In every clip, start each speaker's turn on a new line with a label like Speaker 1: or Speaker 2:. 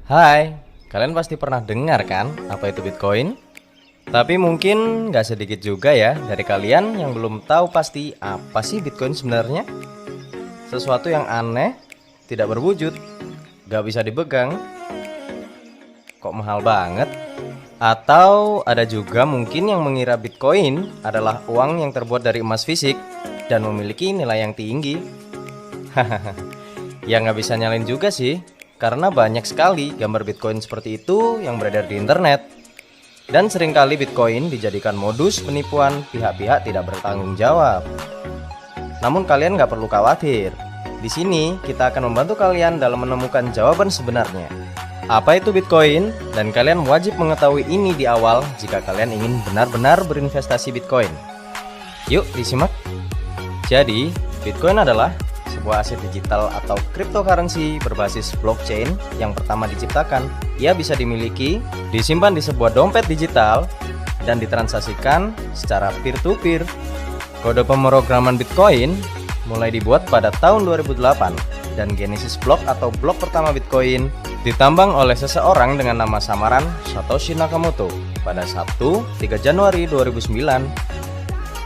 Speaker 1: Hai, kalian pasti pernah dengar kan apa itu Bitcoin? Tapi mungkin nggak sedikit juga ya dari kalian yang belum tahu pasti apa sih Bitcoin sebenarnya? Sesuatu yang aneh, tidak berwujud, nggak bisa dipegang, kok mahal banget? Atau ada juga mungkin yang mengira Bitcoin adalah uang yang terbuat dari emas fisik dan memiliki nilai yang tinggi. Ya nggak bisa nyalain juga sih, karena banyak sekali gambar Bitcoin seperti itu yang beredar di internet. Dan seringkali Bitcoin dijadikan modus penipuan pihak-pihak tidak bertanggung jawab. Namun kalian nggak perlu khawatir. Di sini kita akan membantu kalian dalam menemukan jawaban sebenarnya. Apa itu Bitcoin? Dan kalian wajib mengetahui ini di awal jika kalian ingin benar-benar berinvestasi Bitcoin. Yuk disimak. Jadi, Bitcoin adalah sebuah aset digital atau cryptocurrency berbasis blockchain yang pertama diciptakan. Ia bisa dimiliki, disimpan di sebuah dompet digital, dan ditransaksikan secara peer-to-peer. Kode pemrograman Bitcoin mulai dibuat pada tahun 2008, dan Genesis Block atau blok pertama Bitcoin ditambang oleh seseorang dengan nama samaran Satoshi Nakamoto pada Sabtu 3 Januari 2009.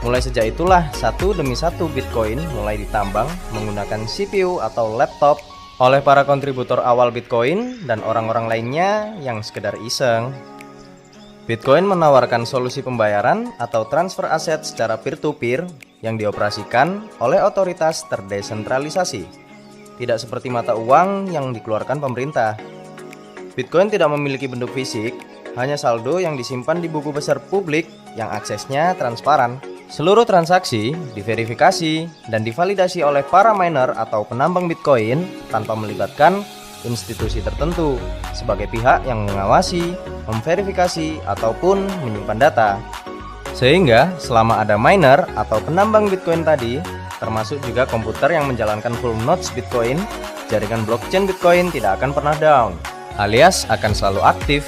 Speaker 1: Mulai sejak itulah satu demi satu Bitcoin mulai ditambang menggunakan CPU atau laptop oleh para kontributor awal Bitcoin dan orang-orang lainnya yang sekedar iseng. Bitcoin menawarkan solusi pembayaran atau transfer aset secara peer-to-peer yang dioperasikan oleh otoritas terdesentralisasi. Tidak seperti mata uang yang dikeluarkan pemerintah. Bitcoin tidak memiliki bentuk fisik, hanya saldo yang disimpan di buku besar publik yang aksesnya transparan. Seluruh transaksi diverifikasi dan divalidasi oleh para miner atau penambang Bitcoin tanpa melibatkan institusi tertentu sebagai pihak yang mengawasi, memverifikasi, ataupun menyimpan data. Sehingga selama ada miner atau penambang Bitcoin tadi, termasuk juga komputer yang menjalankan full nodes Bitcoin, jaringan blockchain Bitcoin tidak akan pernah down, alias akan selalu aktif.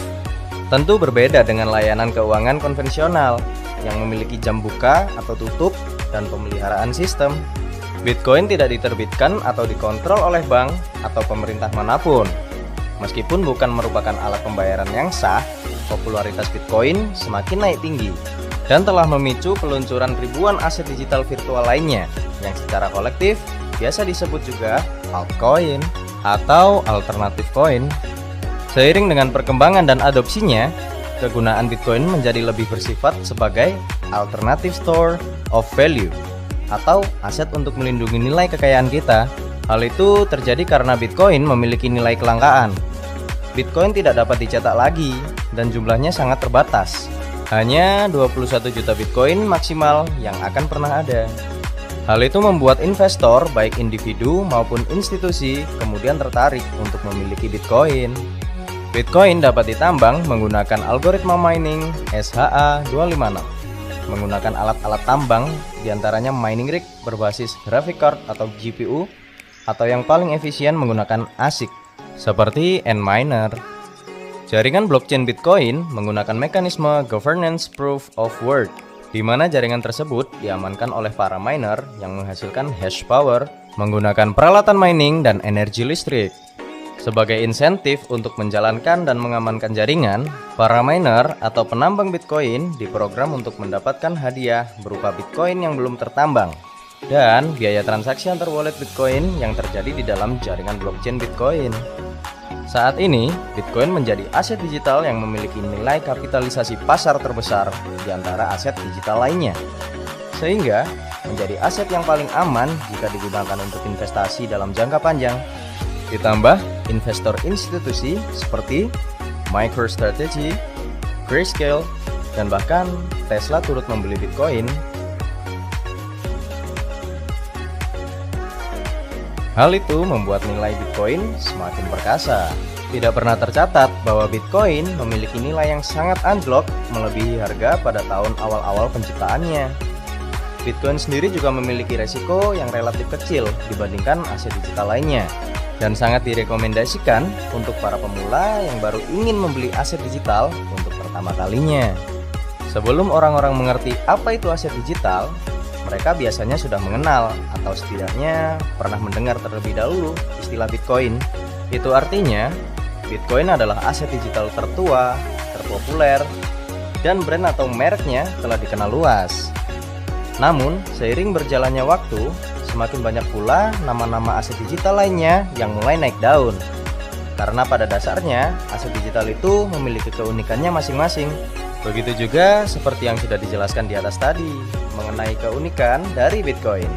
Speaker 1: Tentu berbeda dengan layanan keuangan konvensional yang memiliki jam buka atau tutup dan pemeliharaan sistem. Bitcoin tidak diterbitkan atau dikontrol oleh bank atau pemerintah manapun. Meskipun bukan merupakan alat pembayaran yang sah, popularitas Bitcoin semakin naik tinggi dan telah memicu peluncuran ribuan aset digital virtual lainnya yang secara kolektif biasa disebut juga altcoin atau alternative coin. Seiring dengan perkembangan dan adopsinya, kegunaan Bitcoin menjadi lebih bersifat sebagai alternative store of value atau aset untuk melindungi nilai kekayaan kita. Hal itu terjadi karena Bitcoin memiliki nilai kelangkaan. Bitcoin tidak dapat dicetak lagi dan jumlahnya sangat terbatas. Hanya 21 juta Bitcoin maksimal yang akan pernah ada. Hal itu membuat investor baik individu maupun institusi kemudian tertarik untuk memiliki Bitcoin. Bitcoin dapat ditambang menggunakan algoritma mining SHA-256, menggunakan alat-alat tambang diantaranya mining rig berbasis graphic card atau GPU, atau yang paling efisien menggunakan ASIC, seperti Antminer. Jaringan blockchain Bitcoin menggunakan mekanisme governance proof of work, di mana jaringan tersebut diamankan oleh para miner yang menghasilkan hash power menggunakan peralatan mining dan energi listrik. Sebagai insentif untuk menjalankan dan mengamankan jaringan, para miner atau penambang Bitcoin diprogram untuk mendapatkan hadiah berupa Bitcoin yang belum tertambang dan biaya transaksi antar wallet Bitcoin yang terjadi di dalam jaringan blockchain Bitcoin. Saat ini, Bitcoin menjadi aset digital yang memiliki nilai kapitalisasi pasar terbesar di antara aset digital lainnya, sehingga menjadi aset yang paling aman jika digunakan untuk investasi dalam jangka panjang. Ditambah investor institusi seperti MicroStrategy, Grayscale, dan bahkan Tesla turut membeli Bitcoin. Hal itu membuat nilai Bitcoin semakin perkasa. Tidak pernah tercatat bahwa Bitcoin memiliki nilai yang sangat anjlok melebihi harga pada tahun awal-awal penciptaannya. Bitcoin sendiri juga memiliki resiko yang relatif kecil dibandingkan aset digital lainnya, dan sangat direkomendasikan untuk para pemula yang baru ingin membeli aset digital untuk pertama kalinya. Sebelum orang-orang mengerti apa itu aset digital, mereka biasanya sudah mengenal atau setidaknya pernah mendengar terlebih dahulu istilah Bitcoin. Itu artinya Bitcoin adalah aset digital tertua, terpopuler, dan brand atau mereknya telah dikenal luas. Namun, seiring berjalannya waktu, semakin banyak pula nama-nama aset digital lainnya yang mulai naik daun. Karena pada dasarnya, aset digital itu memiliki keunikannya masing-masing. Begitu juga seperti yang sudah dijelaskan di atas tadi, mengenai keunikan dari Bitcoin.